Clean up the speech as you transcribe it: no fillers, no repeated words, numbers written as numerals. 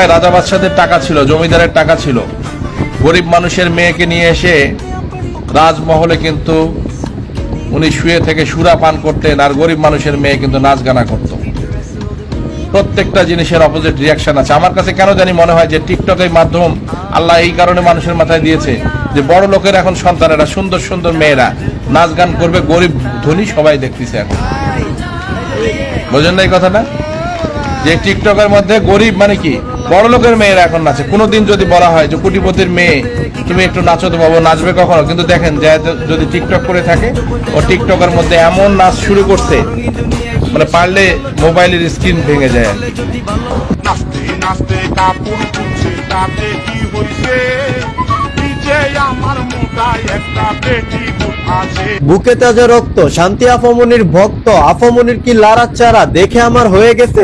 রাজা বাদশাদের টাকা ছিল, জমিদারের টাকা ছিল, গরিব মানুষের মেয়েকে নিয়ে এসে রাজমহলে কিন্তু উনি শুয়ে থেকে সুরা পান করতেন, আর গরিব মানুষের মেয়ে কিন্তু নাচ গানা করত। প্রত্যেকটা জিনিসের অপোজিট রিয়াকশন আছে। আমার কাছে কেন জানি মনে হয় যে টিকটকের মাধ্যম আল্লাহ এই কারণে মানুষের মাথায় দিয়েছে যে বড় লোকের এখন সন্তানেরা, সুন্দর সুন্দর মেয়েরা নাচ গান করবে, গরিব ধনী সবাই দেখতেছে এখন। বোঝেন না এই কথাটা? যে টিকটকের মধ্যে গরিব মানে কি, বড় লোকের মেয়েরা এখন নাচে। কোনোদিন যদি বলা হয় যে কোটিপতির মেয়ে তুমি একটু নাচো তো বাবু, নাচবে কখনো? কিন্তু দেখেন যে যদি টিকটক করে থাকে, ও টিকটকের মধ্যে এমন নাচ শুরু করছে মানে পারলে মোবাইলের স্ক্রিন ভেঙে যায়। বুকে তাজা রক্ত, শান্তি আফামনির ভক্ত, আফামনির কি লাড়াচাড়া দেখে আমার হয়ে গেছে